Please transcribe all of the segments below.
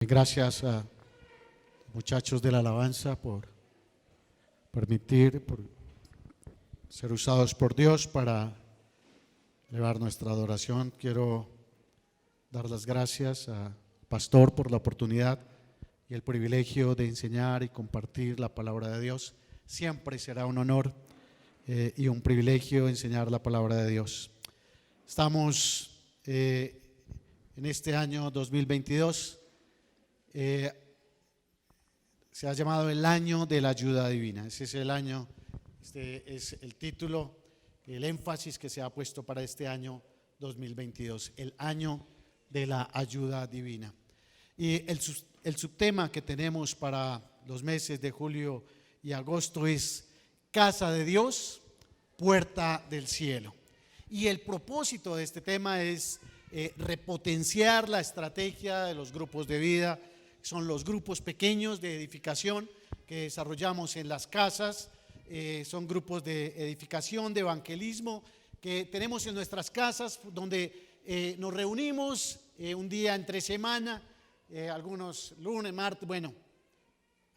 Gracias a muchachos de la alabanza por por ser usados por Dios para elevar nuestra adoración. Quiero dar las gracias al pastor por la oportunidad y el privilegio de enseñar y compartir la palabra de Dios. Siempre será un honor y un privilegio enseñar la palabra de Dios. Estamos en este año 2022. Se ha llamado el año de la ayuda divina. Ese es el año, este es el título, el énfasis que se ha puesto para este año 2022, el año de la ayuda divina. Y el subtema que tenemos para los meses de julio y agosto es Casa de Dios, Puerta del Cielo. Y el propósito de este tema es repotenciar la estrategia de los grupos de vida. Son los grupos pequeños de edificación que desarrollamos en las casas, son grupos de edificación, de evangelismo que tenemos en nuestras casas, donde nos reunimos un día entre semana, algunos lunes, martes, bueno,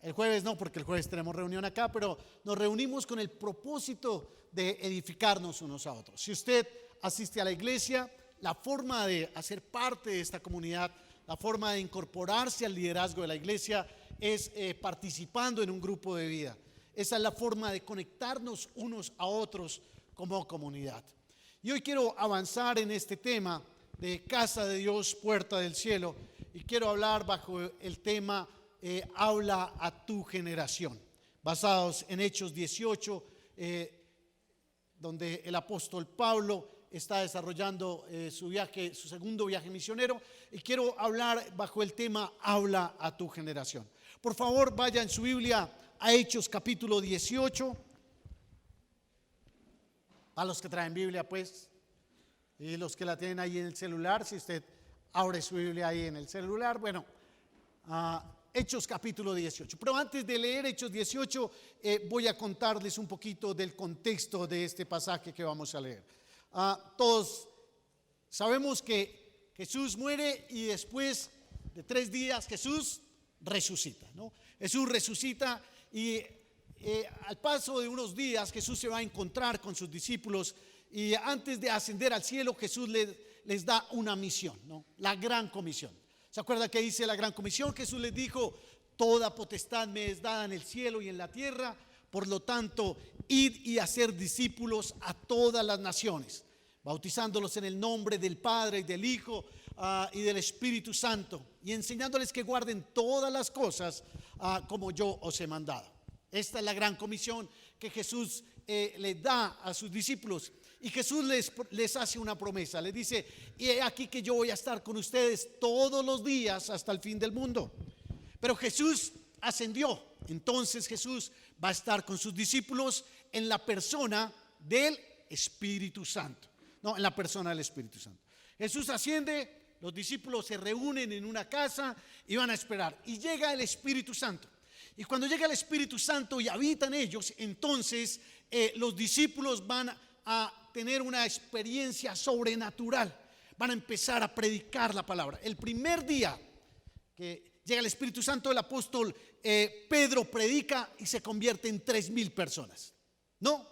el jueves no, porque el jueves tenemos reunión acá, pero nos reunimos con el propósito de edificarnos unos a otros. Si usted asiste a la iglesia, la forma de hacer parte de esta comunidad, la forma de incorporarse al liderazgo de la iglesia es participando en un grupo de vida. Esa es la forma de conectarnos unos a otros como comunidad. Y hoy quiero avanzar en este tema de Casa de Dios, Puerta del Cielo, y quiero hablar bajo el tema habla a tu generación, basados en Hechos 18, donde el apóstol Pablo está desarrollando su segundo viaje misionero, y quiero hablar bajo el tema habla a tu generación. Por favor, vaya en su Biblia a Hechos capítulo 18. A los que traen Biblia, pues, y los que la tienen ahí en el celular, si usted abre su Biblia ahí en el celular, bueno, Hechos capítulo 18. Pero antes de leer Hechos 18, voy a contarles un poquito del contexto de este pasaje que vamos a leer. Todos sabemos que Jesús muere y después de 3 días Jesús resucita, ¿no? Jesús resucita y al paso de unos días Jesús se va a encontrar con sus discípulos, y antes de ascender al cielo Jesús les da una misión, ¿no? La gran comisión. ¿Se acuerda que dice la gran comisión? Jesús les dijo: toda potestad me es dada en el cielo y en la tierra, por lo tanto, id y hacer discípulos a todas las naciones, bautizándolos en el nombre del Padre y del Hijo y del Espíritu Santo, y enseñándoles que guarden todas las cosas como yo os he mandado. Esta es la gran comisión que Jesús le da a sus discípulos. Y Jesús les hace una promesa, les dice: y he aquí que yo voy a estar con ustedes todos los días hasta el fin del mundo. Pero Jesús ascendió, entonces Jesús va a estar con sus discípulos en la persona del Espíritu Santo. No, en la persona del Espíritu Santo. Jesús asciende, los discípulos se reúnen en una casa y van a esperar. Y llega el Espíritu Santo. Y cuando llega el Espíritu Santo y habita en ellos, entonces los discípulos van a tener una experiencia sobrenatural. Van a empezar a predicar la palabra. El primer día que llega el Espíritu Santo, el apóstol Pedro predica y se convierte en 3,000 personas. ¿No?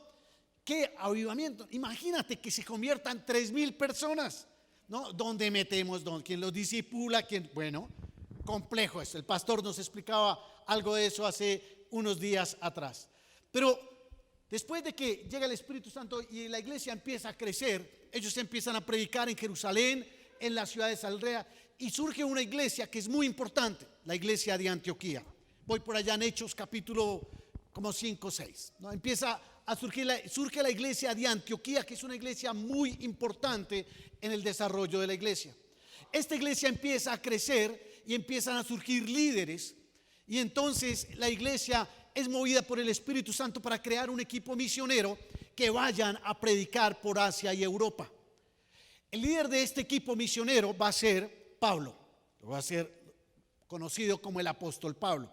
¡Qué avivamiento! Imagínate que se conviertan 3,000 personas, ¿no? ¿Dónde metemos? ¿Quién los discipula? ¿Quién? Bueno, complejo esto. El pastor nos explicaba algo de eso hace unos días atrás. Pero después de que llega el Espíritu Santo y la iglesia empieza a crecer, ellos empiezan a predicar en Jerusalén, en la ciudad de Saldrea, y surge una iglesia que es muy importante, la iglesia de Antioquía. Voy por allá en Hechos capítulo como 5 o 6, ¿no? Empieza a surge la iglesia de Antioquía, que es una iglesia muy importante en el desarrollo de la iglesia. Esta iglesia empieza a crecer y empiezan a surgir líderes, y entonces la iglesia es movida por el Espíritu Santo para crear un equipo misionero que vayan a predicar por Asia y Europa. El líder de este equipo misionero va a ser Pablo, va a ser conocido como el apóstol Pablo.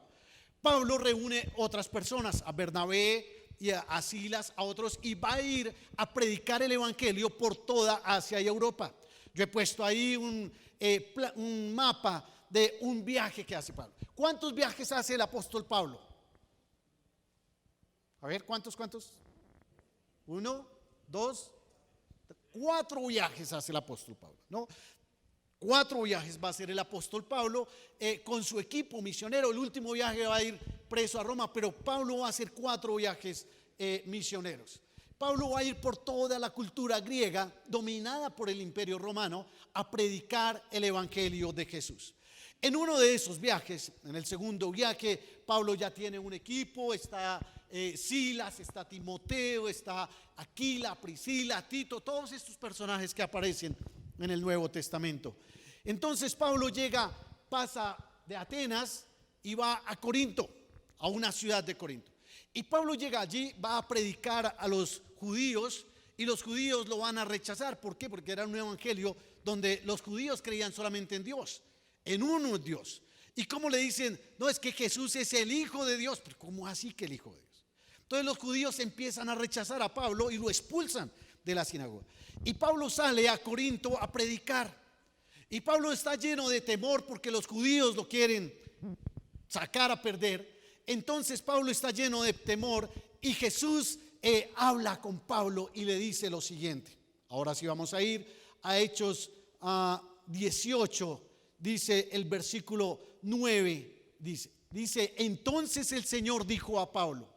Pablo reúne otras personas, a Bernabé y a Silas, a otros, y va a ir a predicar el evangelio por toda Asia y Europa. Yo he puesto ahí un mapa de un viaje que hace Pablo. ¿Cuántos viajes hace el apóstol Pablo? A ver, ¿cuántos? 1, 2, 4 viajes hace el apóstol Pablo, ¿no? 4 viajes va a hacer el apóstol Pablo con su equipo misionero. El último viaje va a ir preso a Roma, pero Pablo va a hacer 4 viajes misioneros. Pablo va a ir por toda la cultura griega dominada por el imperio romano a predicar el evangelio de Jesús. En uno de esos viajes, en el segundo viaje, Pablo ya tiene un equipo, está Silas, está Timoteo, está Aquila, Priscila, Tito, todos estos personajes que aparecen en el Nuevo Testamento. Entonces Pablo pasa de Atenas y va a Corinto, a una ciudad de Corinto. Y Pablo llega allí, va a predicar a los judíos y los judíos lo van a rechazar. ¿Por qué? Porque era un evangelio donde los judíos creían solamente en Dios, en uno Dios. Y como le dicen, no, es que Jesús es el Hijo de Dios. Pero ¿cómo así que el Hijo de Dios? Entonces los judíos empiezan a rechazar a Pablo y lo expulsan de la sinagoga. Y Pablo sale a Corinto a predicar. Y Pablo está lleno de temor porque los judíos lo quieren sacar a perder. Entonces Pablo está lleno de temor y Jesús habla con Pablo y le dice lo siguiente. Ahora sí vamos a ir a Hechos 18, dice el versículo 9, dice, entonces el Señor dijo a Pablo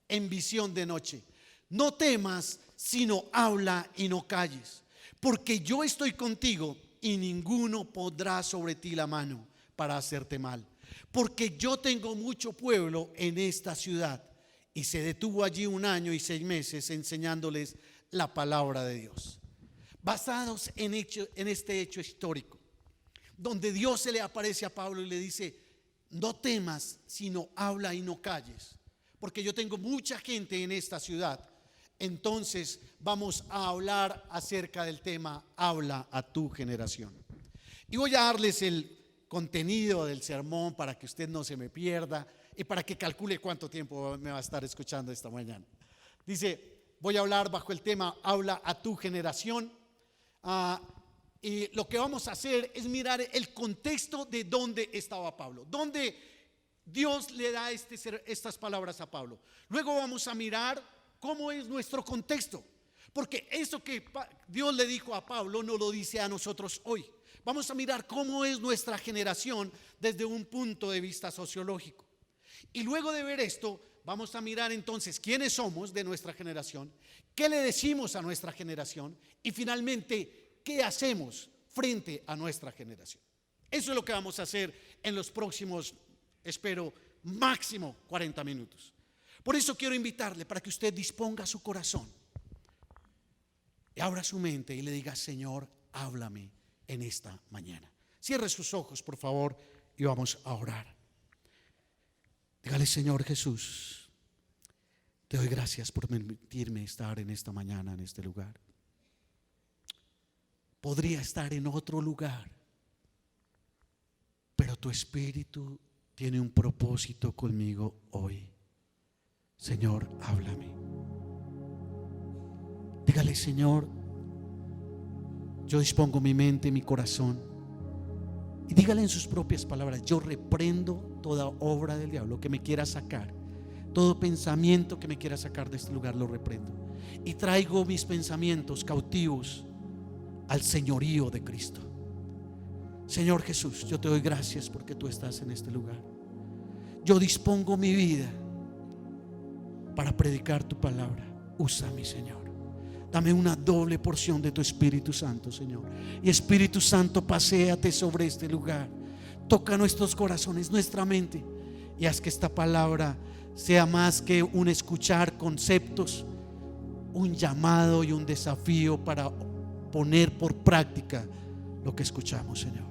en visión de noche, no temas, sino habla y no calles, porque yo estoy contigo y ninguno pondrá sobre ti la mano para hacerte mal, porque yo tengo mucho pueblo en esta ciudad. Y se detuvo allí 1 año y 6 meses enseñándoles la palabra de Dios. Basados en este hecho histórico, donde Dios se le aparece a Pablo y le dice, no temas, sino habla y no calles, porque yo tengo mucha gente en esta ciudad. Entonces vamos a hablar acerca del tema, habla a tu generación. Y voy a darles el contenido del sermón para que usted no se me pierda y para que calcule cuánto tiempo me va a estar escuchando esta mañana. Dice, voy a hablar bajo el tema, habla a tu generación. Y lo que vamos a hacer es mirar el contexto de dónde estaba Pablo, dónde Dios le da estas palabras a Pablo. Luego vamos a mirar cómo es nuestro contexto, porque eso que Dios le dijo a Pablo no lo dice a nosotros hoy. Vamos a mirar cómo es nuestra generación desde un punto de vista sociológico. Y luego de ver esto, vamos a mirar entonces quiénes somos de nuestra generación, qué le decimos a nuestra generación y finalmente qué hacemos frente a nuestra generación. Eso es lo que vamos a hacer en los próximos, espero, máximo 40 minutos. Por eso quiero invitarle para que usted disponga su corazón y abra su mente y le diga, Señor, háblame en esta mañana. Cierre sus ojos, por favor, y vamos a orar. Dígale, Señor Jesús, te doy gracias por permitirme estar en esta mañana, en este lugar. Podría estar en otro lugar, pero tu Espíritu tiene un propósito conmigo hoy. Señor, háblame. Dígale, Señor, yo dispongo mi mente, mi corazón. Y dígale en sus propias palabras, yo reprendo toda obra del diablo que me quiera sacar, todo pensamiento que me quiera sacar de este lugar lo reprendo. Y traigo mis pensamientos cautivos al señorío de Cristo. Señor Jesús, yo te doy gracias porque tú estás en este lugar. Yo dispongo mi vida para predicar tu palabra. Úsame, Señor. Dame una doble porción de tu Espíritu Santo, Señor. Y Espíritu Santo, paséate sobre este lugar. Toca nuestros corazones, nuestra mente, y haz que esta palabra sea más que un escuchar conceptos, un llamado y un desafío para poner por práctica lo que escuchamos, Señor.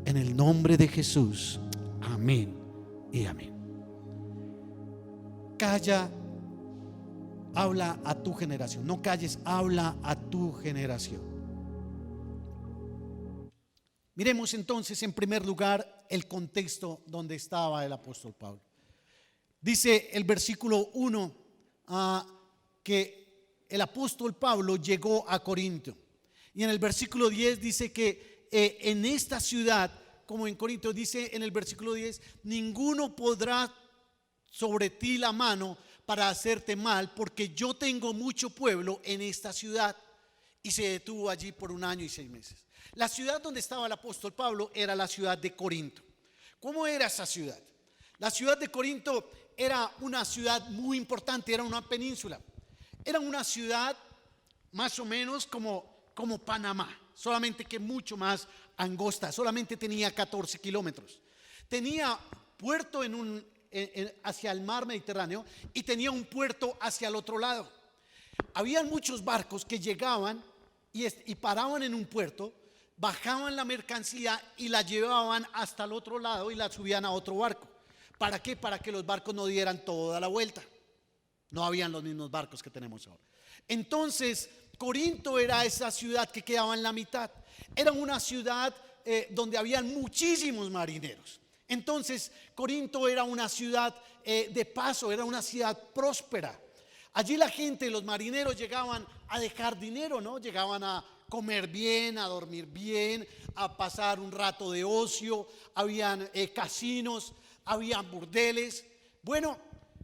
En el nombre de Jesús, amén y amén. Calla, habla a tu generación. No calles, habla a tu generación. Miremos entonces en primer lugar el contexto donde estaba el apóstol Pablo. Dice el versículo 1 que el apóstol Pablo llegó a Corinto. Y en el versículo 10 dice que en esta ciudad como en Corinto dice en el versículo 10, ninguno podrá sobre ti la mano para hacerte mal, porque yo tengo mucho pueblo en esta ciudad. Y se detuvo allí por 1 año y 6 meses. La ciudad donde estaba el apóstol Pablo era la ciudad de Corinto. ¿Cómo era esa ciudad? La ciudad de Corinto era una ciudad muy importante, era una península. Era una ciudad más o menos como Panamá, solamente que mucho más angosta, solamente tenía 14 kilómetros. Tenía puerto hacia el mar Mediterráneo y tenía un puerto hacia el otro lado. Habían muchos barcos que llegaban y paraban en un puerto, bajaban la mercancía y la llevaban hasta el otro lado y la subían a otro barco. ¿Para qué? Para que los barcos no dieran toda la vuelta. No habían los mismos barcos que tenemos ahora. Entonces, Corinto era esa ciudad que quedaba en la mitad. Era una ciudad donde habían muchísimos marineros. Entonces, Corinto era una ciudad de paso, era una ciudad próspera. Allí la gente, los marineros llegaban a dejar dinero, ¿no? Llegaban a comer bien, a dormir bien, a pasar un rato de ocio. Habían casinos, habían burdeles. Bueno,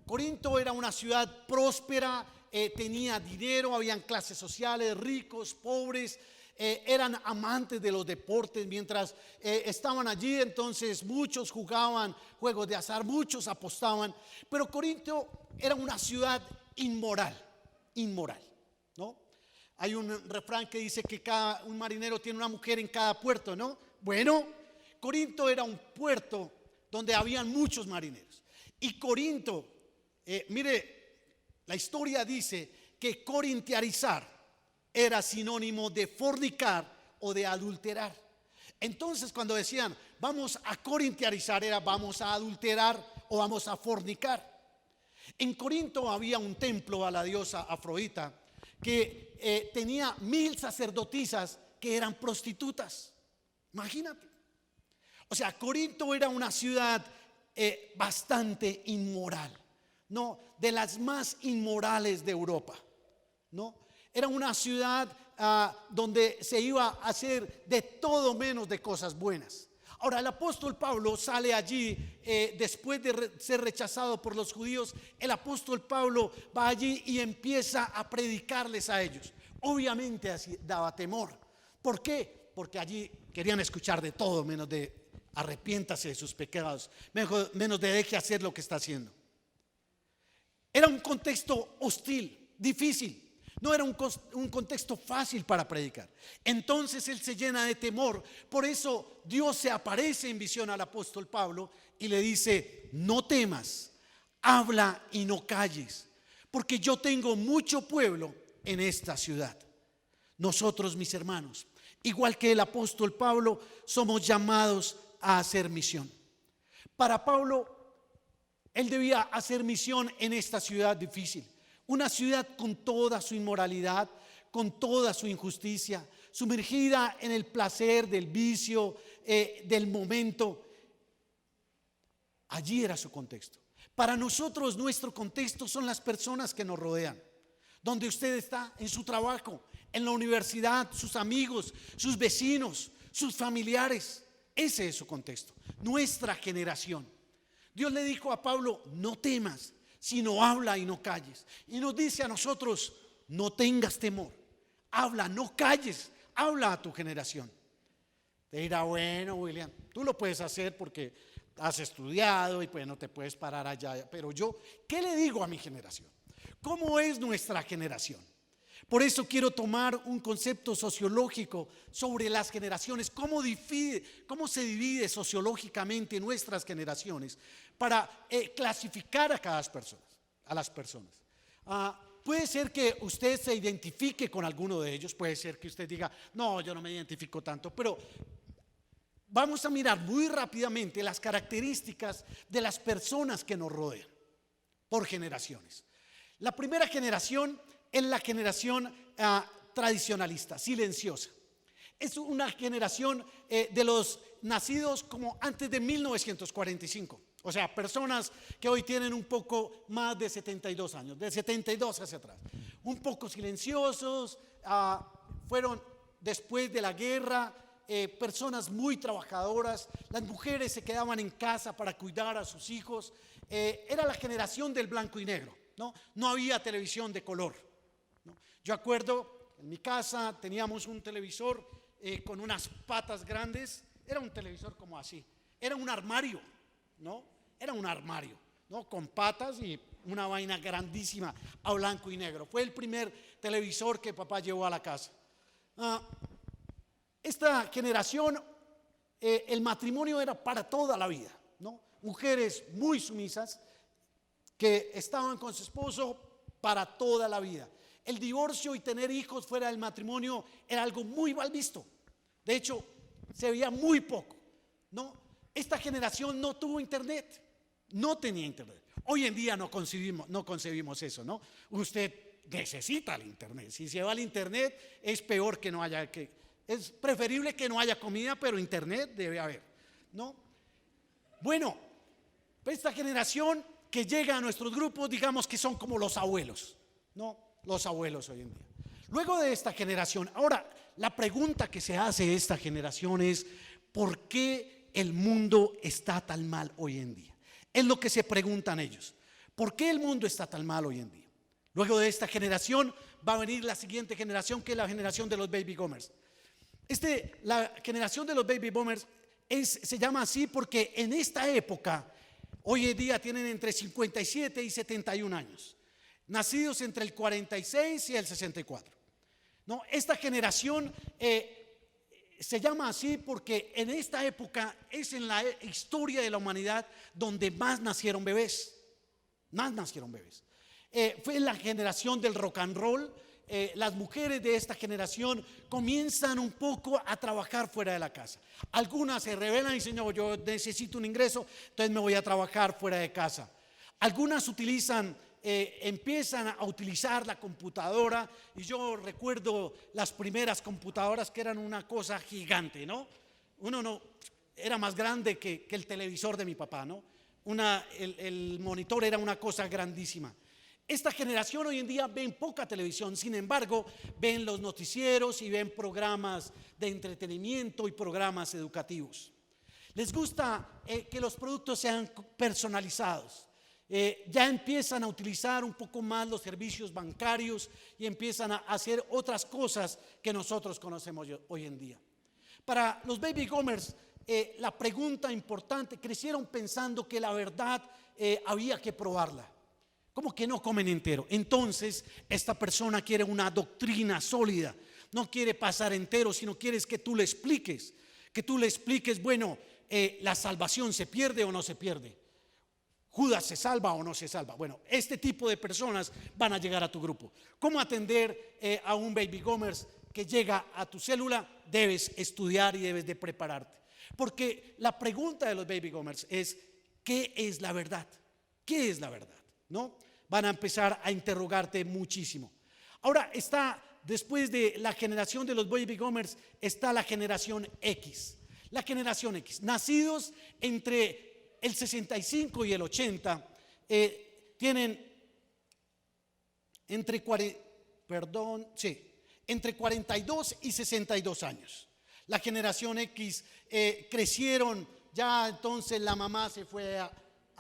Corinto era una ciudad próspera, tenía dinero, habían clases sociales, ricos, pobres, eran amantes de los deportes. Mientras estaban allí, entonces muchos jugaban juegos de azar, muchos apostaban. Pero Corinto era una ciudad inmoral, ¿no? Hay un refrán que dice que un marinero tiene una mujer en cada puerto, ¿no? Bueno, Corinto era un puerto donde habían muchos marineros. Y Corinto, mire, la historia dice que corintiarizar era sinónimo de fornicar o de adulterar. Entonces, cuando decían vamos a corintiarizar, era vamos a adulterar o vamos a fornicar. En Corinto había un templo a la diosa Afrodita que tenía 1000 sacerdotisas que eran prostitutas. Imagínate. O sea, Corinto era una ciudad bastante inmoral, ¿no? De las más inmorales de Europa, ¿no? Era una ciudad donde se iba a hacer de todo menos de cosas buenas. Ahora, el apóstol Pablo sale allí después de ser rechazado por los judíos. El apóstol Pablo va allí y empieza a predicarles a ellos. Obviamente así daba temor. ¿Por qué? Porque allí querían escuchar de todo menos de arrepiéntase de sus pecados, menos de deje hacer lo que está haciendo. Era un contexto hostil, difícil. No era un contexto fácil para predicar. Entonces él se llena de temor. Por eso Dios se aparece en visión al apóstol Pablo y le dice: no temas, habla y no calles, porque yo tengo mucho pueblo en esta ciudad. Nosotros, mis hermanos, igual que el apóstol Pablo, somos llamados a hacer misión. Para Pablo, él debía hacer misión en esta ciudad difícil. Una ciudad con toda su inmoralidad, con toda su injusticia, sumergida en el placer del vicio, del momento. Allí era su contexto. Para nosotros, nuestro contexto son las personas que nos rodean. Donde usted está, en su trabajo, en la universidad, sus amigos, sus vecinos, sus familiares. Ese es su contexto, nuestra generación. Dios le dijo a Pablo: no temas, sino habla y no calles. Y nos dice a nosotros: no tengas temor, habla, no calles, habla a tu generación. Te dirá: bueno, William, tú lo puedes hacer porque has estudiado y pues no te puedes parar allá. Pero yo, ¿qué le digo a mi generación? ¿Cómo es nuestra generación? Por eso quiero tomar un concepto sociológico sobre las generaciones, cómo se divide sociológicamente nuestras generaciones, para clasificar a las personas. Puede ser que usted se identifique con alguno de ellos, puede ser que usted diga: no, yo no me identifico tanto, pero vamos a mirar muy rápidamente las características de las personas que nos rodean por generaciones. La primera generación es la generación tradicionalista, silenciosa. Es una generación de los nacidos como antes de 1945. O sea, personas que hoy tienen un poco más de 72 años, de 72 hacia atrás. Un poco silenciosos, fueron después de la guerra, personas muy trabajadoras. Las mujeres se quedaban en casa para cuidar a sus hijos. Era la generación del blanco y negro, ¿no? No había televisión de color, ¿no? Yo acuerdo, en mi casa teníamos un televisor con unas patas grandes. Era un televisor como así. Era un armario, ¿no? Era un armario, ¿no? Con patas y una vaina grandísima a blanco y negro. Fue el primer televisor que papá llevó a la casa. Esta generación, el matrimonio era para toda la vida, ¿no? Mujeres muy sumisas que estaban con su esposo para toda la vida. El divorcio y tener hijos fuera del matrimonio era algo muy mal visto. De hecho, se veía muy poco, ¿no? Esta generación no tuvo internet, no tenía internet. Hoy en día no concebimos eso, ¿no? Usted necesita el internet. Si se va al internet es peor que no haya, es preferible que no haya comida, pero internet debe haber, ¿no? Bueno, esta generación que llega a nuestros grupos, digamos que son como los abuelos, ¿no? Los abuelos hoy en día. Luego de esta generación, ahora la pregunta que se hace esta generación es: ¿por qué el mundo está tan mal hoy en día? Es lo que se preguntan ellos. ¿Por qué el mundo está tan mal hoy en día? Luego de esta generación va a venir la siguiente generación, que es la generación de los baby boomers. La generación de los baby boomers se llama así porque en esta época, hoy en día tienen entre 57 y 71 años, nacidos entre el 46 y el 64. ¿No? Esta generación se llama así porque en esta época es en la historia de la humanidad donde más nacieron bebés. Fue la generación del rock and roll. Las mujeres de esta generación comienzan un poco a trabajar fuera de la casa. Algunas se rebelan y dicen: no, yo necesito un ingreso, entonces me voy a trabajar fuera de casa. Algunas empiezan a utilizar la computadora, y yo recuerdo las primeras computadoras que eran una cosa gigante, ¿no? Era más grande que el televisor de mi papá, ¿no? El monitor era una cosa grandísima. Esta generación hoy en día ven poca televisión, sin embargo, ven los noticieros y ven programas de entretenimiento y programas educativos. Les gusta que los productos sean personalizados. Ya empiezan a utilizar un poco más los servicios bancarios y empiezan a hacer otras cosas que nosotros conocemos hoy en día. Para los baby boomers, la pregunta importante: crecieron pensando que la verdad había que probarla. ¿Cómo que no comen entero? Entonces esta persona quiere una doctrina sólida, no quiere pasar entero, sino quieres que tú le expliques, bueno, la salvación se pierde o no se pierde, Judas se salva o no se salva. Bueno, este tipo de personas van a llegar a tu grupo. ¿Cómo atender a un baby boomer que llega a tu célula? Debes estudiar y debes de prepararte, porque la pregunta de los baby boomers es: ¿qué es la verdad? ¿Qué es la verdad? ¿No? Van a empezar a interrogarte muchísimo. Ahora después de la generación de los baby boomers, está la generación X. La generación X, nacidos entre el 65 y el 80, tienen entre 42 y 62 años. La generación X crecieron, ya entonces la mamá se fue a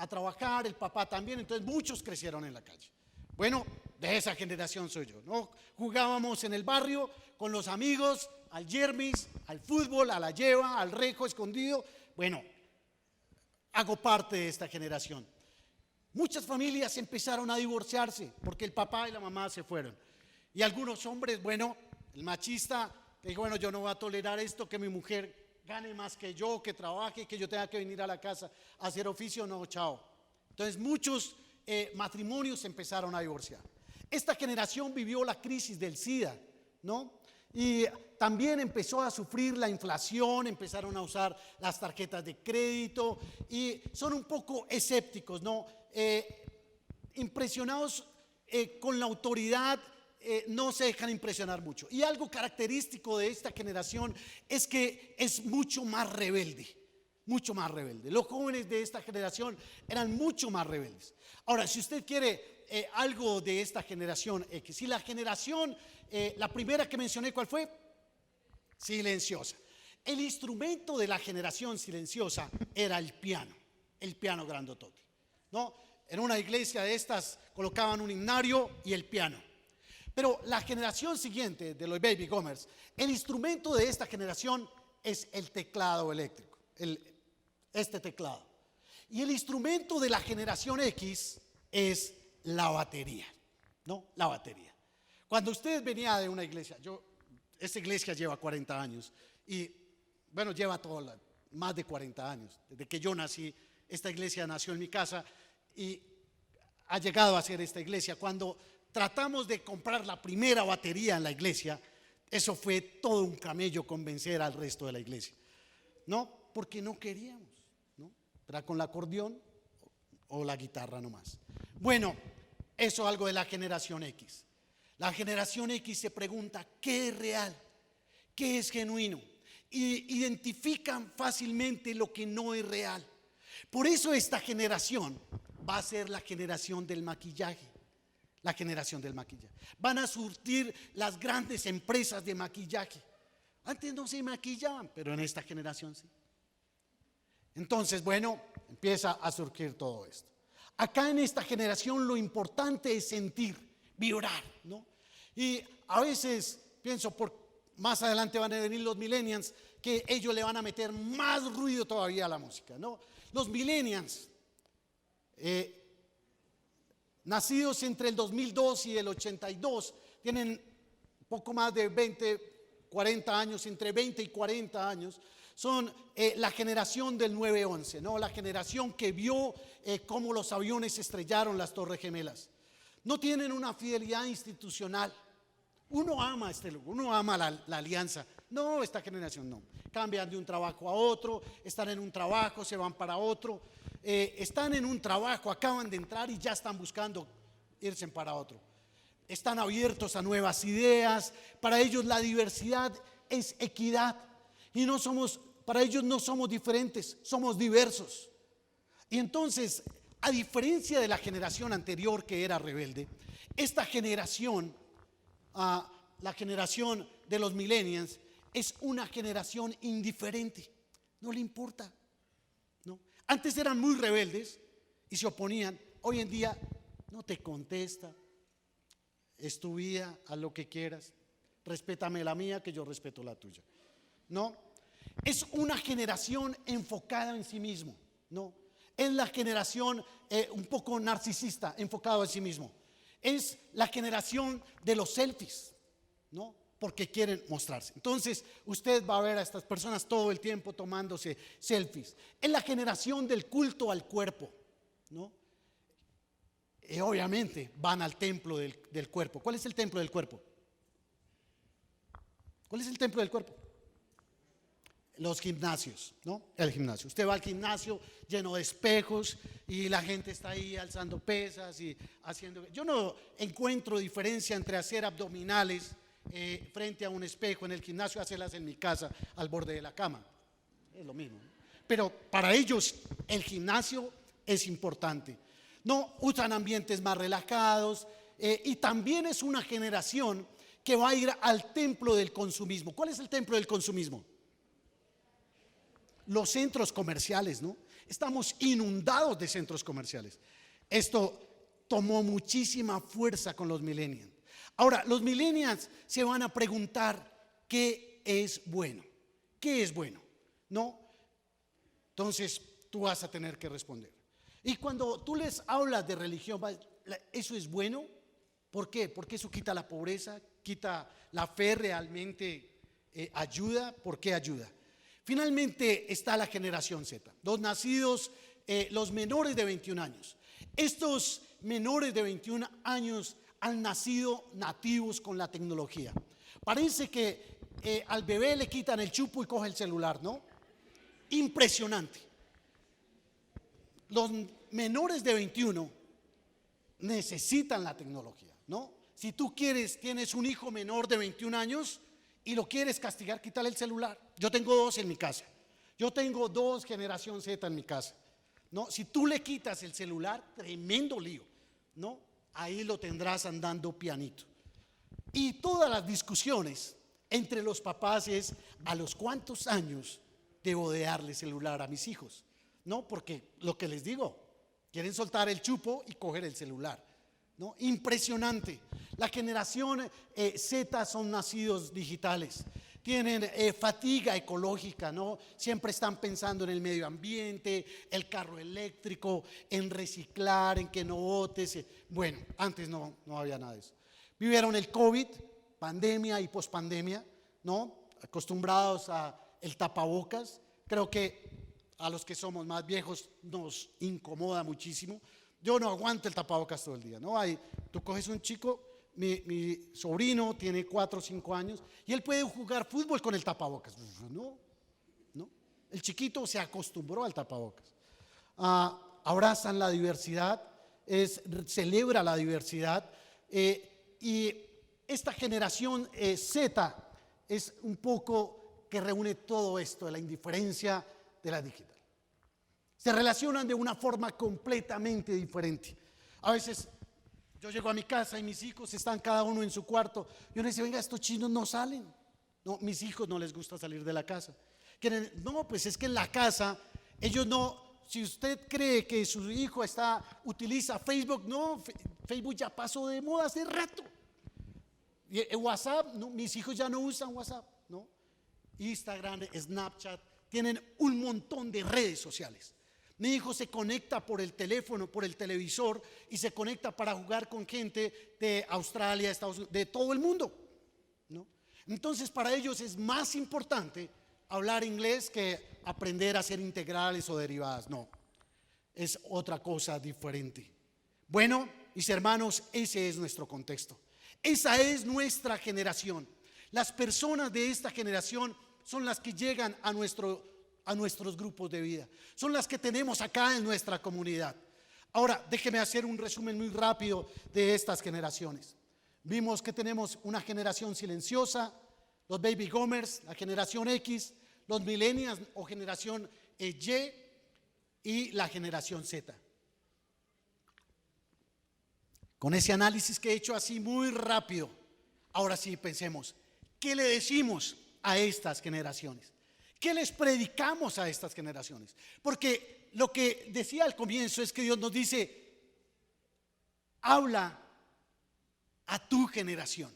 trabajar, el papá también, entonces muchos crecieron en la calle. Bueno, de esa generación soy yo, ¿no? Jugábamos en el barrio con los amigos, al yermis, al fútbol, a la lleva, al rejo escondido. Bueno, hago parte de esta generación. Muchas familias empezaron a divorciarse porque el papá y la mamá se fueron. Y algunos hombres, bueno, el machista dijo: bueno, yo no voy a tolerar esto, que mi mujer gane más que yo, que trabaje, que yo tenga que venir a la casa a hacer oficio. No, chao. Entonces muchos matrimonios se empezaron a divorciar. Esta generación vivió la crisis del SIDA, ¿no? Y también empezó a sufrir la inflación, empezaron a usar las tarjetas de crédito y son un poco escépticos, ¿no? Impresionados con la autoridad, no se dejan impresionar mucho. Y algo característico de esta generación es que es mucho más rebelde, mucho más rebelde. Los jóvenes de esta generación eran mucho más rebeldes. Ahora, si usted quiere algo de esta generación X, si la generación, la primera que mencioné, ¿cuál fue? Silenciosa. El instrumento de la generación silenciosa era el piano grandotote, ¿no? En una iglesia de estas colocaban un himnario y el piano. Pero la generación siguiente de los baby boomers, el instrumento de esta generación es el teclado eléctrico, este teclado. Y el instrumento de la generación X es la batería, ¿no? La batería. Cuando usted venía de una iglesia, esta iglesia lleva 40 años y bueno, lleva más de 40 años. Desde que yo nací, esta iglesia nació en mi casa y ha llegado a ser esta iglesia. Cuando tratamos de comprar la primera batería en la iglesia, eso fue todo un camello convencer al resto de la iglesia, ¿no? Porque no queríamos, ¿no? Era con el acordeón o la guitarra nomás. Bueno, eso es algo de la generación X. La generación X se pregunta, ¿qué es real? ¿Qué es genuino? Y identifican fácilmente lo que no es real. Por eso esta generación va a ser la generación del maquillaje. La generación del maquillaje. Van a surtir las grandes empresas de maquillaje. Antes no se maquillaban, pero en esta generación sí. Entonces, bueno, empieza a surgir todo esto. Acá en esta generación lo importante es sentir, vibrar, ¿no? Y a veces pienso, más adelante van a venir los millennials, que ellos le van a meter más ruido todavía a la música, ¿no? Los millennials, nacidos entre el 2002 y el 82, tienen poco más de 40 años, entre 20 y 40 años, son la generación del 9/11, ¿no? La generación que vio cómo los aviones estrellaron las Torres Gemelas. No tienen una fidelidad institucional. Uno ama uno ama la alianza. No, esta generación no. Cambian de un trabajo a otro, están en un trabajo, se van para otro. Están en un trabajo, acaban de entrar y ya están buscando irse para otro. Están abiertos a nuevas ideas. Para ellos la diversidad es equidad. Y para ellos no somos diferentes, somos diversos. Y entonces, a diferencia de la generación anterior que era rebelde, esta generación, la generación de los millennials, es una generación indiferente. No le importa, ¿no? Antes eran muy rebeldes y se oponían. Hoy en día no te contesta. Es tu vida, haz lo que quieras. Respétame la mía, que yo respeto la tuya. No, es una generación enfocada en sí mismo. No, es la generación un poco narcisista, enfocado en sí mismo. Es la generación de los selfies, ¿no? Porque quieren mostrarse. Entonces, usted va a ver a estas personas todo el tiempo tomándose selfies. Es la generación del culto al cuerpo, ¿no? Y obviamente van al templo del cuerpo. ¿Cuál es el templo del cuerpo? ¿Cuál es el templo del cuerpo? Los gimnasios, ¿no? El gimnasio. Usted va al gimnasio lleno de espejos y la gente está ahí alzando pesas y haciendo. Yo no encuentro diferencia entre hacer abdominales frente a un espejo en el gimnasio y hacerlas en mi casa al borde de la cama. Es lo mismo, ¿no? Pero para ellos el gimnasio es importante. No usan ambientes más relajados y también es una generación que va a ir al templo del consumismo. ¿Cuál es el templo del consumismo? Los centros comerciales, ¿no? Estamos inundados de centros comerciales. Esto tomó muchísima fuerza con los millennials. Ahora, los millennials se van a preguntar ¿qué es bueno? ¿Qué es bueno? ¿No? Entonces, tú vas a tener que responder. Y cuando tú les hablas de religión, ¿eso es bueno? ¿Por qué? Porque eso quita la pobreza, quita la fe, realmente ayuda. ¿Por qué ayuda? Finalmente está la generación Z, los nacidos, los menores de 21 años. Estos menores de 21 años han nacido nativos con la tecnología. Parece que al bebé le quitan el chupo y coge el celular, ¿no? Impresionante. Los menores de 21 necesitan la tecnología, ¿no? Si tú tienes un hijo menor de 21 años y lo quieres castigar, quítale el celular. Yo tengo 2 en mi casa. Yo tengo 2 generación Z en mi casa, ¿no? Si tú le quitas el celular, tremendo lío, ¿no? Ahí lo tendrás andando pianito. Y todas las discusiones entre los papás es a los cuántos años debo de darle celular a mis hijos, ¿no? Porque lo que les digo, quieren soltar el chupo y coger el celular, ¿no? Impresionante. La generación Z son nacidos digitales. Tienen fatiga ecológica, ¿no? Siempre están pensando en el medio ambiente, el carro eléctrico, en reciclar, en que no botes. Bueno, antes no había nada de eso. Vivieron el COVID, pandemia y pospandemia, ¿no? Acostumbrados a el tapabocas. Creo que a los que somos más viejos nos incomoda muchísimo. Yo no aguanto el tapabocas todo el día, ¿no? Tú coges un chico, mi sobrino tiene 4 o 5 años y él puede jugar fútbol con el tapabocas. No. El chiquito se acostumbró al tapabocas. Abrazan la diversidad, celebra la diversidad, y esta generación Z es un poco que reúne todo esto de la indiferencia de la digital. Se relacionan de una forma completamente diferente. A veces yo llego a mi casa y mis hijos están cada uno en su cuarto. Yo les digo, venga, estos chinos no salen. No, mis hijos no les gusta salir de la casa. No, pues es que en la casa ellos no. Si usted cree que su hijo utiliza Facebook, no, Facebook ya pasó de moda hace rato. Y WhatsApp, no, mis hijos ya no usan WhatsApp, ¿no? Instagram, Snapchat, tienen un montón de redes sociales. Mi hijo se conecta por el teléfono, por el televisor, y se conecta para jugar con gente de Australia, Estados Unidos, de todo el mundo, ¿no? Entonces para ellos es más importante hablar inglés que aprender a hacer integrales o derivadas. No, es otra cosa diferente. Bueno, mis hermanos, ese es nuestro contexto. Esa es nuestra generación. Las personas de esta generación son las que llegan a nuestros grupos de vida. Son las que tenemos acá en nuestra comunidad. Ahora, déjeme hacer un resumen muy rápido de estas generaciones. Vimos que tenemos una generación silenciosa, los baby boomers, la generación X, los millennials o generación Y y la generación Z. Con ese análisis que he hecho así muy rápido, ahora sí pensemos, ¿qué le decimos a estas generaciones? ¿Qué les predicamos a estas generaciones? Porque lo que decía al comienzo es que Dios nos dice, habla a tu generación.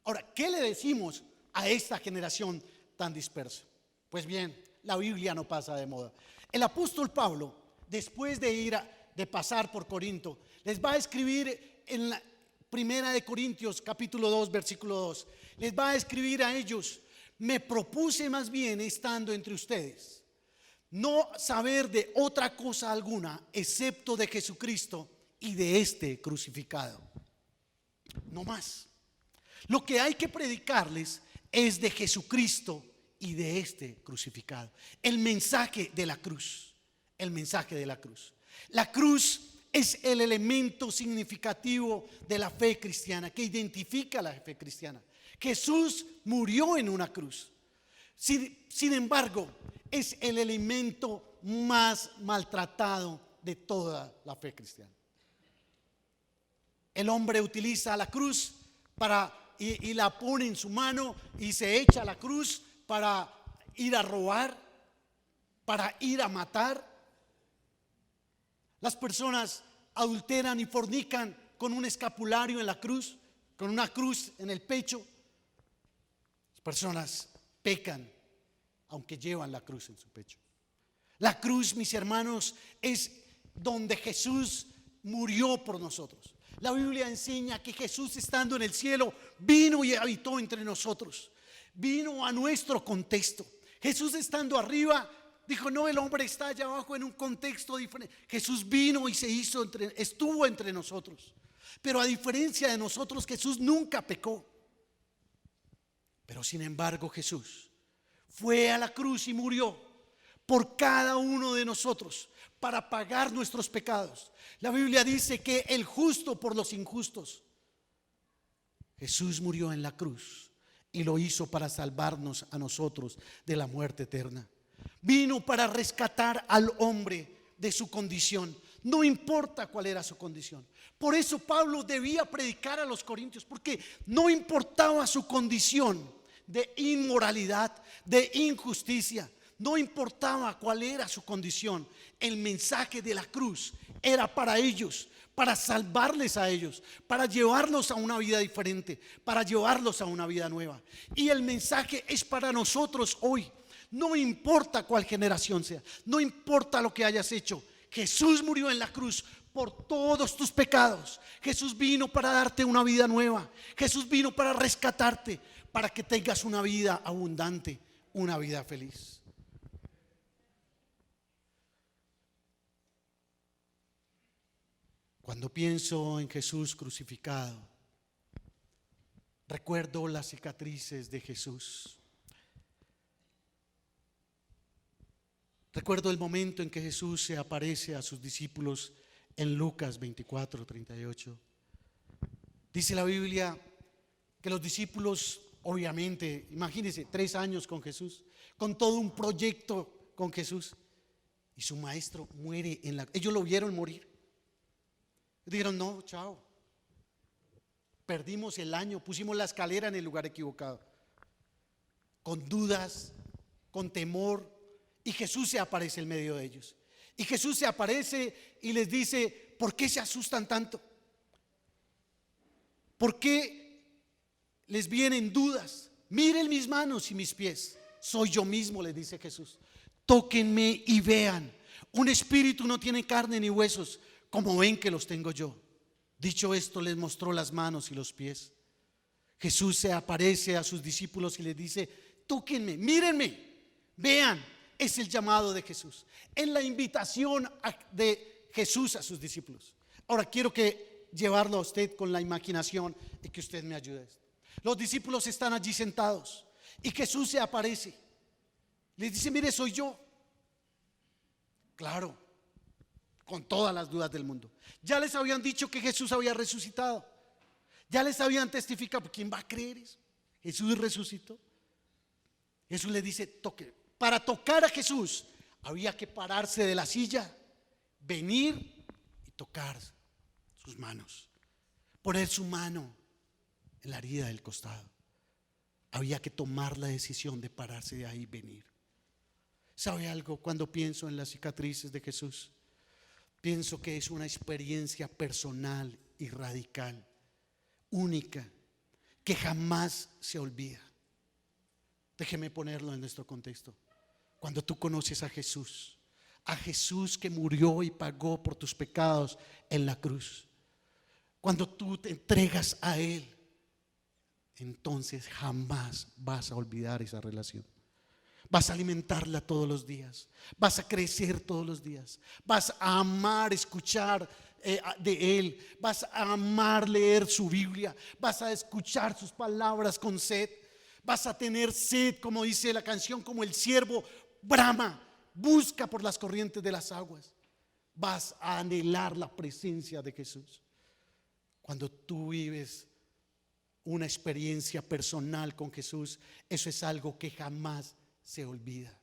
Ahora, ¿qué le decimos a esta generación tan dispersa? Pues bien, la Biblia no pasa de moda. El apóstol Pablo, después de pasar por Corinto, les va a escribir en la primera de Corintios capítulo 2 versículo 2, les va a escribir a ellos: me propuse más bien, estando entre ustedes, no saber de otra cosa alguna excepto de Jesucristo y de este crucificado. No más. Lo que hay que predicarles es de Jesucristo y de este crucificado. El mensaje de la cruz. El mensaje de la cruz. La cruz es el elemento significativo de la fe cristiana, que identifica la fe cristiana. Jesús murió en una cruz. Sin embargo, es el elemento más maltratado de toda la fe cristiana. El hombre utiliza la cruz y la pone en su mano y se echa a la cruz para ir a robar, para ir a matar. Las personas adulteran y fornican con un escapulario en la cruz, con una cruz en el pecho. Las personas pecan aunque llevan la cruz en su pecho. La cruz, mis hermanos, es donde Jesús murió por nosotros. La Biblia enseña que Jesús, estando en el cielo, vino y habitó entre nosotros. Vino a nuestro contexto. Jesús, estando arriba, dijo: no, el hombre está allá abajo en un contexto diferente. Jesús vino y estuvo entre nosotros. Pero a diferencia de nosotros, Jesús nunca pecó. Pero sin embargo, Jesús fue a la cruz y murió por cada uno de nosotros para pagar nuestros pecados. La Biblia dice que el justo por los injustos. Jesús murió en la cruz y lo hizo para salvarnos a nosotros de la muerte eterna. Vino para rescatar al hombre de su condición, no importa cuál era su condición. Por eso Pablo debía predicar a los corintios, porque no importaba su condición, de inmoralidad, de injusticia. No importaba cuál era su condición, el mensaje de la cruz era para ellos, para salvarles a ellos, para llevarlos a una vida diferente, para llevarlos a una vida nueva. Y el mensaje es para nosotros hoy. No importa cuál generación sea, no importa lo que hayas hecho. Jesús murió en la cruz por todos tus pecados. Jesús vino para darte una vida nueva. Jesús vino para rescatarte, para que tengas una vida abundante, una vida feliz. Cuando pienso en Jesús crucificado, recuerdo las cicatrices de Jesús. Recuerdo el momento en que Jesús se aparece a sus discípulos en Lucas 24:38. Dice la Biblia que los discípulos, obviamente, imagínense, 3 años con Jesús, con todo un proyecto con Jesús, y su maestro muere ellos lo vieron morir. Dijeron: no, chao, perdimos el año, pusimos la escalera en el lugar equivocado. Con dudas, con temor. Y Jesús se aparece en medio de ellos. Y Jesús se aparece y les dice: ¿por qué se asustan tanto? ¿Por qué les vienen dudas? Miren mis manos y mis pies. Soy yo mismo, les dice Jesús. Tóquenme y vean. Un espíritu no tiene carne ni huesos, como ven que los tengo yo. Dicho esto, les mostró las manos y los pies. Jesús se aparece a sus discípulos y les dice: tóquenme, mírenme, vean. Es el llamado de Jesús, es la invitación de Jesús a sus discípulos. Ahora quiero llevarlo a usted con la imaginación y que usted me ayude. Los discípulos están allí sentados y Jesús se aparece. Les dice: mire, soy yo. Claro, con todas las dudas del mundo. Ya les habían dicho que Jesús había resucitado. Ya les habían testificado. ¿Quién va a creer eso? Jesús resucitó. Jesús les dice: toque. Para tocar a Jesús había que pararse de la silla, venir y tocar sus manos, poner su mano en la herida del costado. Había que tomar la decisión de pararse de ahí y venir. ¿Sabe algo? Cuando pienso en las cicatrices de Jesús, pienso que es una experiencia personal y radical, única, que jamás se olvida. Déjeme ponerlo en nuestro contexto. Cuando tú conoces a Jesús que murió y pagó por tus pecados en la cruz, cuando tú te entregas a Él, entonces jamás vas a olvidar esa relación. Vas a alimentarla todos los días, vas a crecer todos los días, vas a amar escuchar de Él, vas a amar leer su Biblia, vas a escuchar sus palabras con sed. Vas a tener sed, como dice la canción, como el ciervo brama, busca por las corrientes de las aguas. Vas a anhelar la presencia de Jesús. Cuando tú vives una experiencia personal con Jesús, eso es algo que jamás se olvida.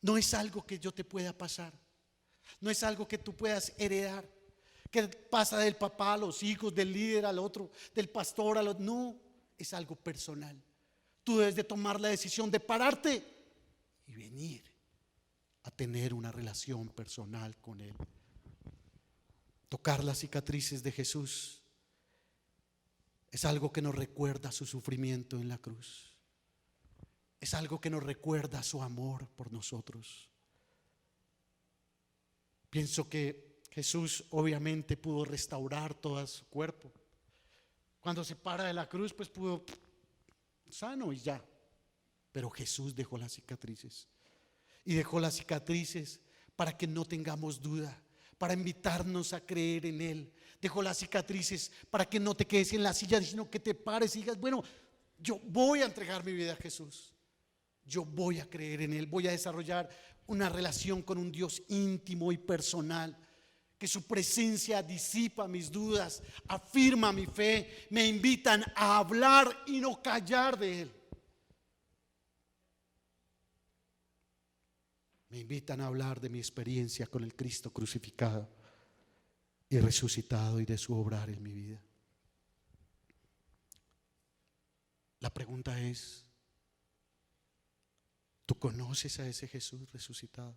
No es algo que yo te pueda pasar, no es algo que tú puedas heredar, que pasa del papá a los hijos, del líder al otro, del pastor al otro. No. Es algo personal. Tú debes de tomar la decisión de pararte y venir a tener una relación personal con Él. Tocar las cicatrices de Jesús es algo que nos recuerda su sufrimiento en la cruz. Es algo que nos recuerda su amor por nosotros. Pienso que Jesús obviamente pudo restaurar todo su cuerpo. Cuando se para de la cruz, pues pudo sano y ya. Pero Jesús dejó las cicatrices. Y dejó las cicatrices para que no tengamos duda, para invitarnos a creer en Él. Dejó las cicatrices para que no te quedes en la silla, sino que te pares y digas: bueno, yo voy a entregar mi vida a Jesús. Yo voy a creer en Él. Voy a desarrollar una relación con un Dios íntimo y personal. Que su presencia disipa mis dudas, afirma mi fe, me invitan a hablar y no callar de Él. Me invitan a hablar de mi experiencia con el Cristo crucificado y resucitado y de su obrar en mi vida. La pregunta es, ¿tú conoces a ese Jesús resucitado?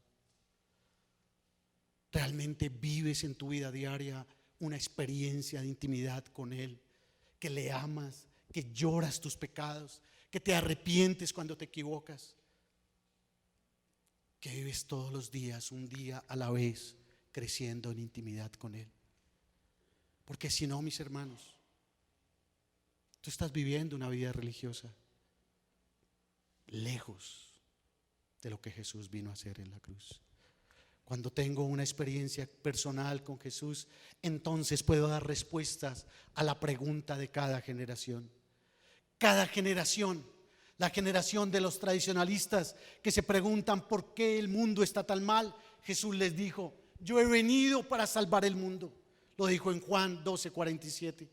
¿Realmente vives en tu vida diaria una experiencia de intimidad con Él? Que le amas, que lloras tus pecados, que te arrepientes cuando te equivocas, que vives todos los días, un día a la vez, creciendo en intimidad con Él. Porque si no, mis hermanos, tú estás viviendo una vida religiosa lejos de lo que Jesús vino a hacer en la cruz. Cuando tengo una experiencia personal con Jesús, entonces puedo dar respuestas a la pregunta de cada generación. Cada generación, la generación de los tradicionalistas que se preguntan por qué el mundo está tan mal, Jesús les dijo: yo he venido para salvar el mundo. Lo dijo en Juan 12:47.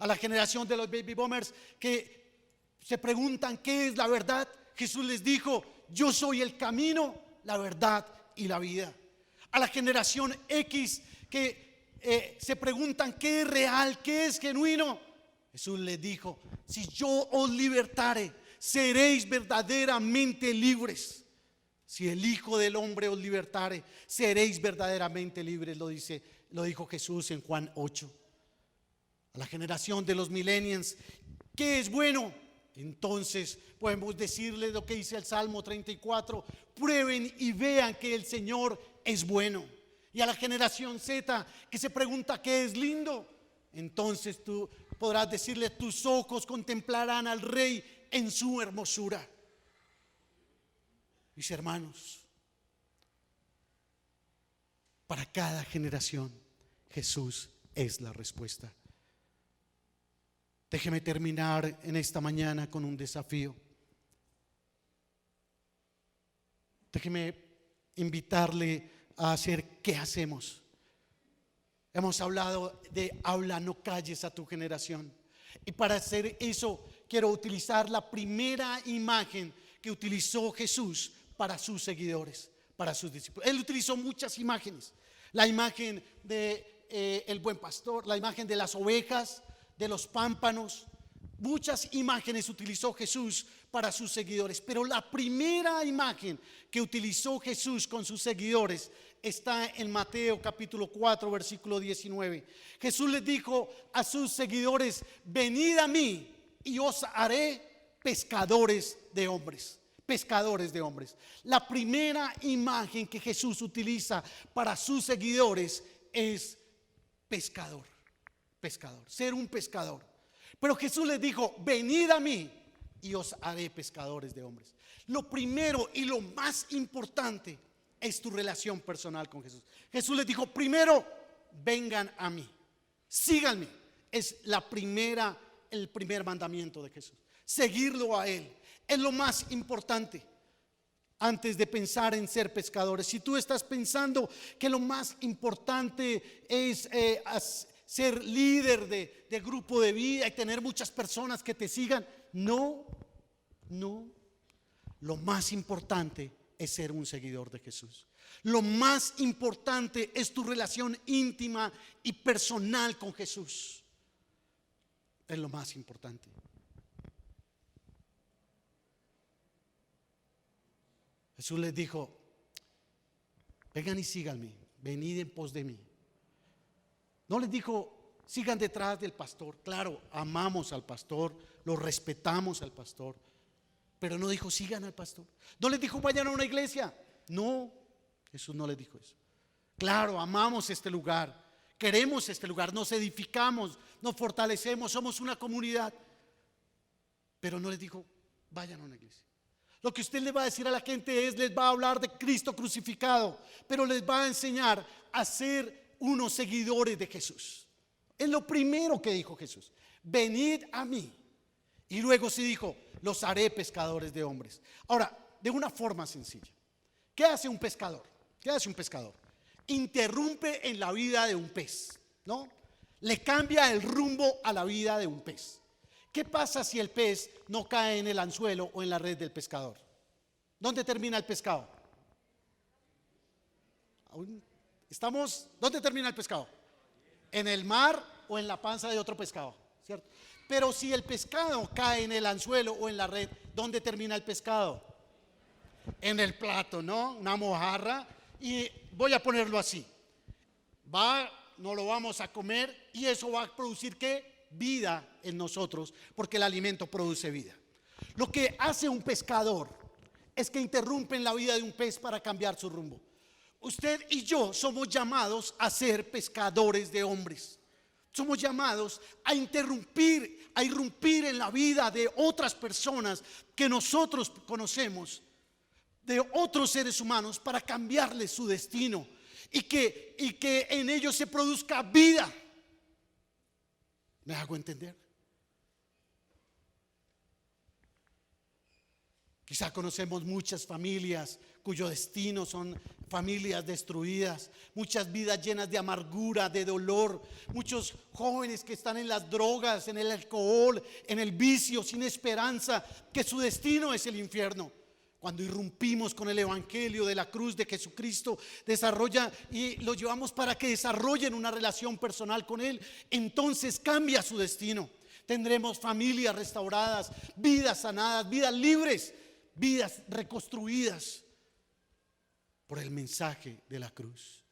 A la generación de los baby boomers que se preguntan qué es la verdad, Jesús les dijo: yo soy el camino, la verdad y la vida. A la generación X que se preguntan qué es real, qué es genuino, Jesús les dijo: si yo os libertare, seréis verdaderamente libres. Si el Hijo del Hombre os libertare, seréis verdaderamente libres, lo dijo Jesús en Juan 8. A la generación de los millennials, ¿qué es bueno? Entonces podemos decirles lo que dice el Salmo 34: prueben y vean que el Señor es bueno. Y a la generación Z que se pregunta qué es lindo, entonces tú podrás decirle: tus ojos contemplarán al Rey en su hermosura. Mis hermanos, para cada generación Jesús es la respuesta. Déjeme terminar en esta mañana con un desafío. Déjeme invitarle a hacer ¿qué hacemos? Hemos hablado de habla, no calles a tu generación. Y para hacer eso quiero utilizar la primera imagen que utilizó Jesús para sus seguidores, para sus discípulos. Él utilizó muchas imágenes. La imagen de el buen pastor, la imagen de las ovejas, de los pámpanos. Muchas imágenes utilizó Jesús para sus seguidores, pero la primera imagen que utilizó Jesús con sus seguidores está en Mateo capítulo 4 versículo 19. Jesús les dijo a sus seguidores: venid a mí y os haré pescadores de hombres. Pescadores de hombres. La primera imagen que Jesús utiliza para sus seguidores es pescador. Pescador, ser un pescador. Pero Jesús les dijo: venid a mí y os haré pescadores de hombres. Lo primero y lo más importante es tu relación personal con Jesús. Jesús les dijo: primero, vengan a mí, síganme. Es el primer mandamiento de Jesús. Seguirlo a Él es lo más importante antes de pensar en ser pescadores. Si tú estás pensando que lo más importante es ser líder de grupo de vida y tener muchas personas que te sigan, no. Lo más importante es ser un seguidor de Jesús. Lo más importante es tu relación íntima y personal con Jesús. Es lo más importante. Jesús les dijo: vengan y síganme, venid en pos de mí. No les dijo: sigan detrás del pastor. Claro, amamos al pastor, lo respetamos al pastor, pero no dijo: sigan al pastor. No les dijo: vayan a una iglesia. No, Jesús no les dijo eso. Claro, amamos este lugar, queremos este lugar, nos edificamos, nos fortalecemos, somos una comunidad, pero no les dijo: vayan a una iglesia. Lo que usted le va a decir a la gente es: les va a hablar de Cristo crucificado, pero les va a enseñar a ser unos seguidores de Jesús. Es lo primero que dijo Jesús: venid a mí. Y luego sí dijo: los haré pescadores de hombres. Ahora, de una forma sencilla, ¿qué hace un pescador? ¿Qué hace un pescador? Interrumpe en la vida de un pez, ¿no? Le cambia el rumbo a la vida de un pez. ¿Qué pasa si el pez no cae en el anzuelo o en la red del pescador? ¿Dónde termina el pescado? ¿Dónde termina el pescado? ¿En el mar o en la panza de otro pescado? ¿Cierto? Pero si el pescado cae en el anzuelo o en la red, ¿dónde termina el pescado? En el plato, ¿no? Una mojarra. Y voy a ponerlo así. No lo vamos a comer y eso va a producir ¿qué? Vida en nosotros, porque el alimento produce vida. Lo que hace un pescador es que interrumpe en la vida de un pez para cambiar su rumbo. Usted y yo somos llamados a ser pescadores de hombres. Somos llamados a irrumpir en la vida de otras personas que nosotros conocemos, de otros seres humanos, para cambiarles su destino y que en ellos se produzca vida. ¿Me hago entender? Quizá conocemos muchas familias cuyo destino son familias destruidas, muchas vidas llenas de amargura, de dolor, muchos jóvenes que están en las drogas, en el alcohol, en el vicio, sin esperanza, que su destino es el infierno. Cuando irrumpimos con el evangelio de la cruz de Jesucristo, desarrolla y lo llevamos para que desarrollen una relación personal con Él, entonces cambia su destino. Tendremos familias restauradas, vidas sanadas, vidas libres, vidas reconstruidas por el mensaje de la cruz.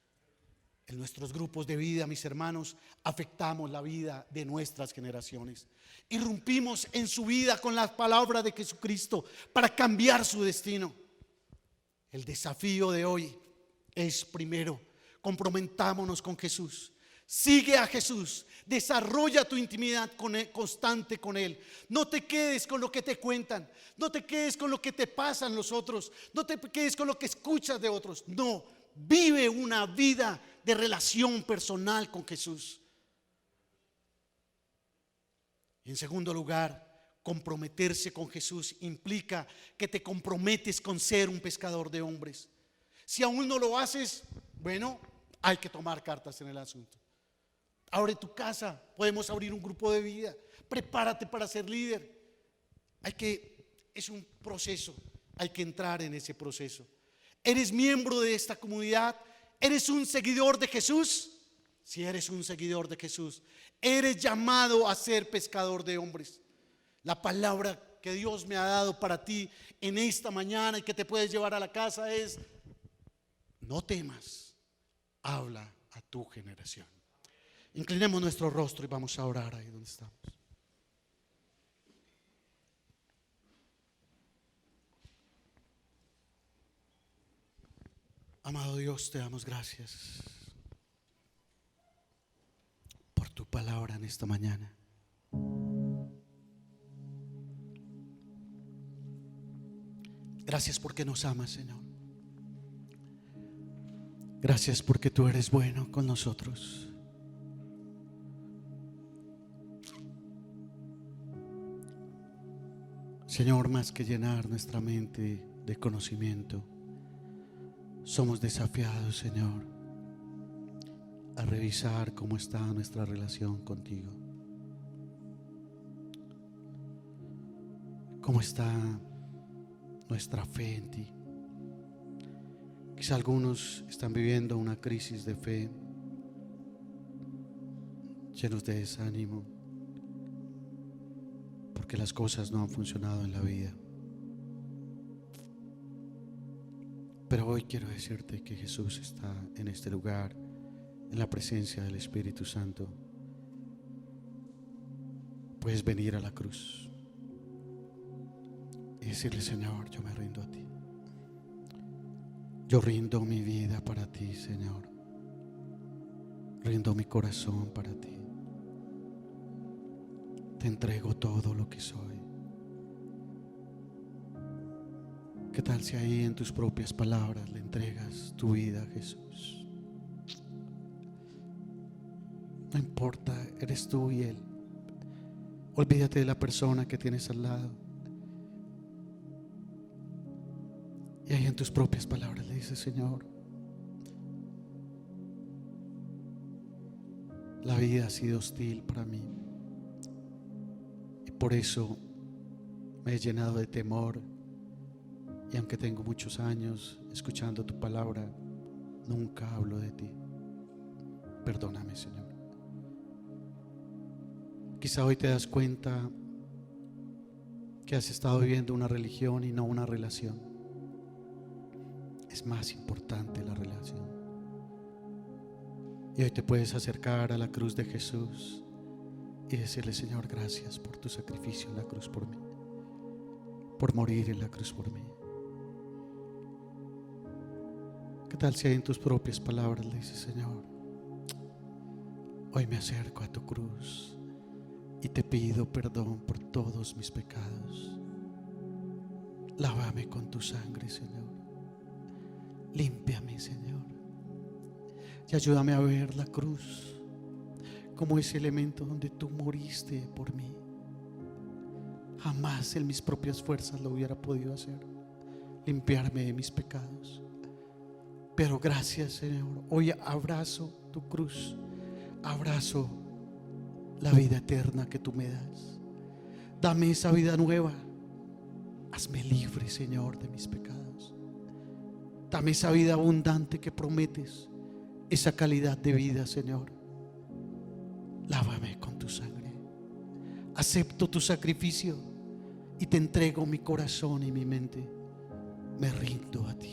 En nuestros grupos de vida, mis hermanos, afectamos la vida de nuestras generaciones. Irrumpimos en su vida con la palabra de Jesucristo para cambiar su destino. El desafío de hoy es, primero, comprometámonos con Jesús. Sigue a Jesús, desarrolla tu intimidad constante con Él. No te quedes con lo que te cuentan, no te quedes con lo que te pasan los otros, no te quedes con lo que escuchas de otros. No, vive una vida de relación personal con Jesús. En segundo lugar, comprometerse con Jesús implica que te comprometes con ser un pescador de hombres. Si aún no lo haces, bueno, hay que tomar cartas en el asunto. Abre tu casa, podemos abrir un grupo de vida, prepárate para ser líder. Es un proceso, hay que entrar en ese proceso. ¿Eres miembro de esta comunidad? ¿Eres un seguidor de Jesús? Si eres un seguidor de Jesús, eres llamado a ser pescador de hombres. La palabra que Dios me ha dado para ti en esta mañana y que te puedes llevar a la casa es: no temas, habla a tu generación. Inclinemos nuestro rostro y vamos a orar ahí donde estamos. Amado Dios, te damos gracias por tu palabra en esta mañana. Gracias porque nos amas, Señor. Gracias porque tú eres bueno con nosotros. Señor, más que llenar nuestra mente de conocimiento, somos desafiados, Señor, a revisar cómo está nuestra relación contigo. ¿Cómo está nuestra fe en ti? Quizá algunos están viviendo una crisis de fe, llenos de desánimo, porque las cosas no han funcionado en la vida. Pero hoy quiero decirte que Jesús está en este lugar, en la presencia del Espíritu Santo. Puedes venir a la cruz y decirle: Señor, yo me rindo a ti. Yo rindo mi vida para ti, Señor. Rindo mi corazón para ti. Te entrego todo lo que soy. ¿Qué tal si ahí en tus propias palabras le entregas tu vida a Jesús? No importa, eres tú y Él. Olvídate de la persona que tienes al lado. Y ahí en tus propias palabras le dices: Señor, la vida ha sido hostil para mí. Y por eso me he llenado de temor. Y aunque tengo muchos años escuchando tu palabra, nunca hablo de ti. Perdóname, Señor. Quizá hoy te das cuenta que has estado viviendo una religión y no una relación. Es más importante la relación. Y hoy te puedes acercar a la cruz de Jesús y decirle: Señor, gracias por tu sacrificio en la cruz por mí, por morir en la cruz por mí. ¿Qué tal si en tus propias palabras le dices: Señor, hoy me acerco a tu cruz y te pido perdón por todos mis pecados? Lávame con tu sangre, Señor. Límpiame, Señor. Y ayúdame a ver la cruz como ese elemento donde tú moriste por mí. Jamás en mis propias fuerzas lo hubiera podido hacer, limpiarme de mis pecados. Pero gracias, Señor, hoy abrazo tu cruz, abrazo la vida eterna que tú me das. Dame esa vida nueva. Hazme libre, Señor, de mis pecados. Dame esa vida abundante que prometes, esa calidad de vida, Señor. Lávame con tu sangre. Acepto tu sacrificio y te entrego mi corazón y mi mente. Me rindo a ti.